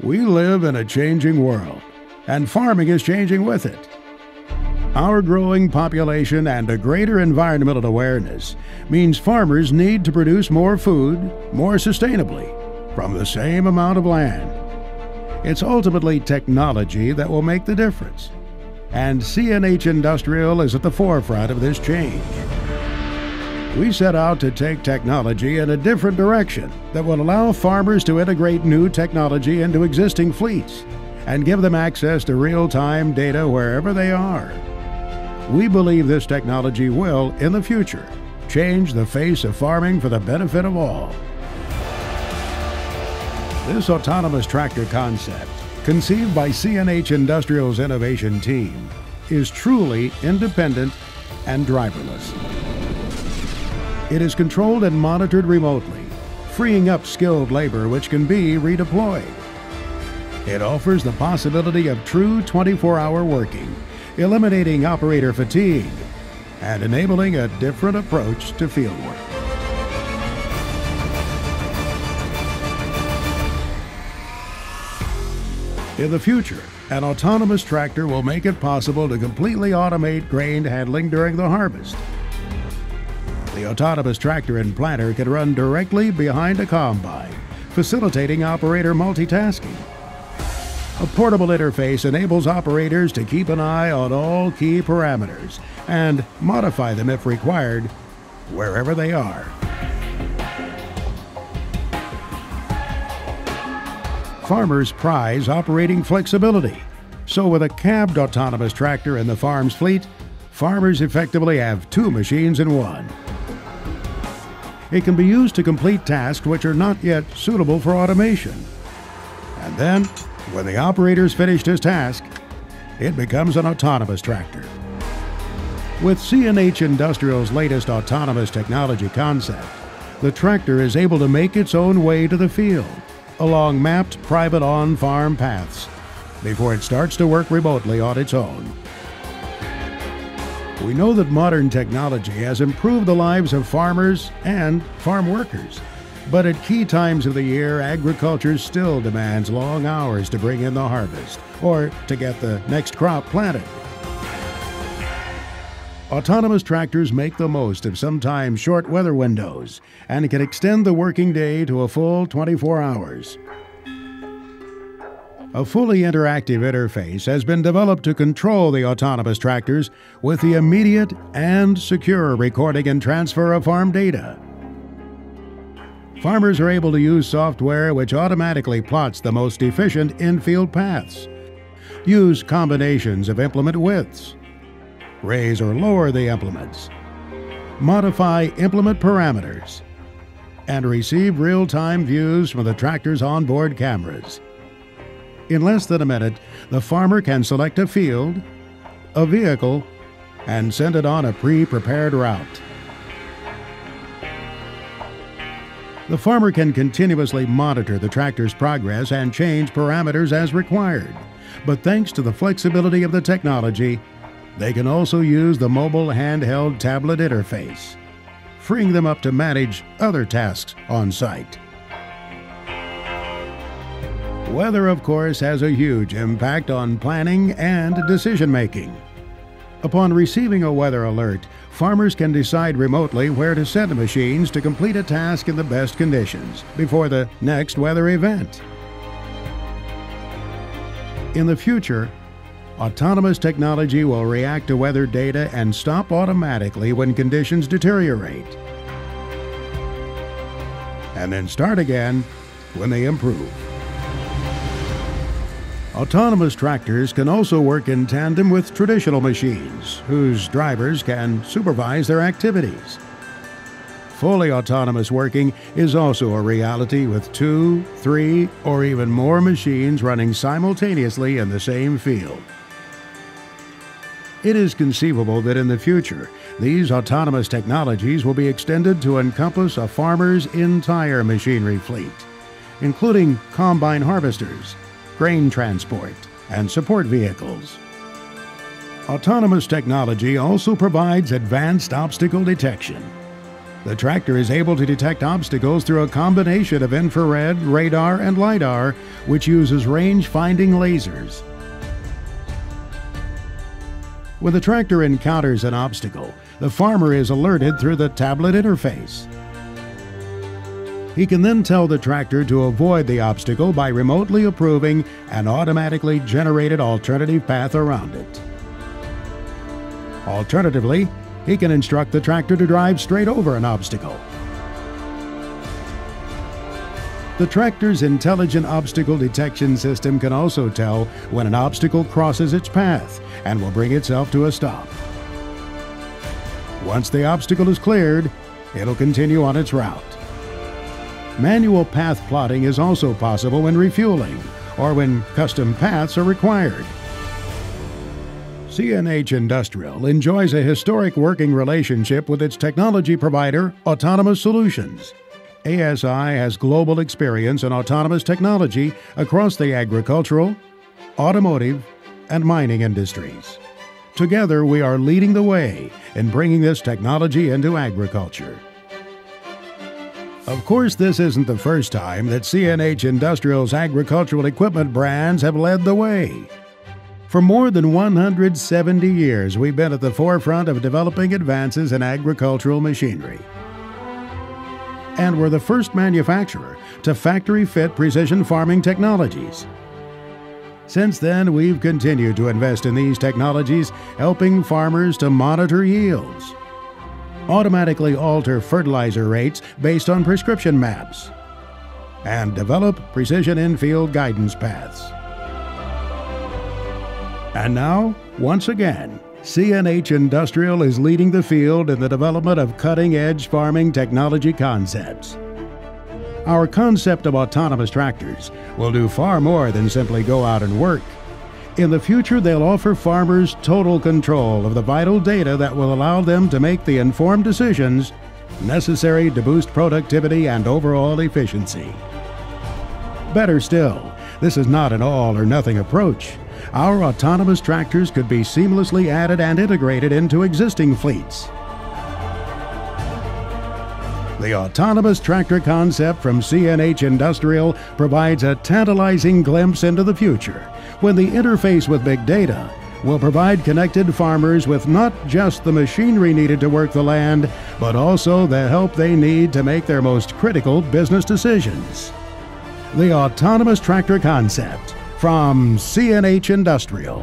We live in a changing world, and farming is changing with it. Our growing population and a greater environmental awareness means farmers need to produce more food, more sustainably, from the same amount of land. It's ultimately technology that will make the difference, and CNH Industrial is at the forefront of this change. We set out to take technology in a different direction that will allow farmers to integrate new technology into existing fleets and give them access to real-time data wherever they are. We believe this technology will, in the future, change the face of farming for the benefit of all. This autonomous tractor concept, conceived by CNH Industrial's innovation team, is truly independent and driverless. It is controlled and monitored remotely, freeing up skilled labor which can be redeployed. It offers the possibility of true 24-hour working, eliminating operator fatigue and enabling a different approach to fieldwork. In the future, an autonomous tractor will make it possible to completely automate grain handling during the harvest. The autonomous tractor and planter can run directly behind a combine, facilitating operator multitasking. A portable interface enables operators to keep an eye on all key parameters and modify them if required, wherever they are. Farmers prize operating flexibility, so with a cabbed autonomous tractor in the farm's fleet, farmers effectively have two machines in one. It can be used to complete tasks which are not yet suitable for automation. And then, when the operator's finished his task, it becomes an autonomous tractor. With CNH Industrial's latest autonomous technology concept, the tractor is able to make its own way to the field, along mapped private on-farm paths, before it starts to work remotely on its own. We know that modern technology has improved the lives of farmers and farm workers, but at key times of the year, agriculture still demands long hours to bring in the harvest or to get the next crop planted. Autonomous tractors make the most of sometimes short weather windows and can extend the working day to a full 24 hours. A fully interactive interface has been developed to control the autonomous tractors with the immediate and secure recording and transfer of farm data. Farmers are able to use software which automatically plots the most efficient in-field paths, use combinations of implement widths, raise or lower the implements, modify implement parameters, and receive real-time views from the tractor's onboard cameras. In less than a minute, the farmer can select a field, a vehicle, and send it on a pre-prepared route. The farmer can continuously monitor the tractor's progress and change parameters as required, but thanks to the flexibility of the technology, they can also use the mobile handheld tablet interface, freeing them up to manage other tasks on site. Weather, of course, has a huge impact on planning and decision-making. Upon receiving a weather alert, farmers can decide remotely where to send the machines to complete a task in the best conditions before the next weather event. In the future, autonomous technology will react to weather data and stop automatically when conditions deteriorate, and then start again when they improve. Autonomous tractors can also work in tandem with traditional machines, whose drivers can supervise their activities. Fully autonomous working is also a reality with 2, 3, or even more machines running simultaneously in the same field. It is conceivable that in the future, these autonomous technologies will be extended to encompass a farmer's entire machinery fleet, including combine harvesters, grain transport, and support vehicles. Autonomous technology also provides advanced obstacle detection. The tractor is able to detect obstacles through a combination of infrared, radar, and LiDAR, which uses range-finding lasers. When the tractor encounters an obstacle, the farmer is alerted through the tablet interface. He can then tell the tractor to avoid the obstacle by remotely approving an automatically generated alternative path around it. Alternatively, he can instruct the tractor to drive straight over an obstacle. The tractor's intelligent obstacle detection system can also tell when an obstacle crosses its path and will bring itself to a stop. Once the obstacle is cleared, it'll continue on its route. Manual path plotting is also possible when refueling or when custom paths are required. CNH Industrial enjoys a historic working relationship with its technology provider, Otonom Solutions. ASI has global experience in autonomous technology across the agricultural, automotive, and mining industries. Together, we are leading the way in bringing this technology into agriculture. Of course, this isn't the first time that CNH Industrial's agricultural equipment brands have led the way. For more than 170 years, we've been at the forefront of developing advances in agricultural machinery. And we're the first manufacturer to factory-fit precision farming technologies. Since then, we've continued to invest in these technologies, helping farmers to monitor yields, automatically alter fertilizer rates based on prescription maps, and develop precision in-field guidance paths. And now, once again, CNH Industrial is leading the field in the development of cutting-edge farming technology concepts. Our concept of autonomous tractors will do far more than simply go out and work. In the future, they'll offer farmers total control of the vital data that will allow them to make the informed decisions necessary to boost productivity and overall efficiency. Better still, this is not an all-or-nothing approach. Our autonomous tractors could be seamlessly added and integrated into existing fleets. The autonomous tractor concept from CNH Industrial provides a tantalizing glimpse into the future, when the interface with big data will provide connected farmers with not just the machinery needed to work the land, but also the help they need to make their most critical business decisions. The autonomous tractor concept from CNH Industrial.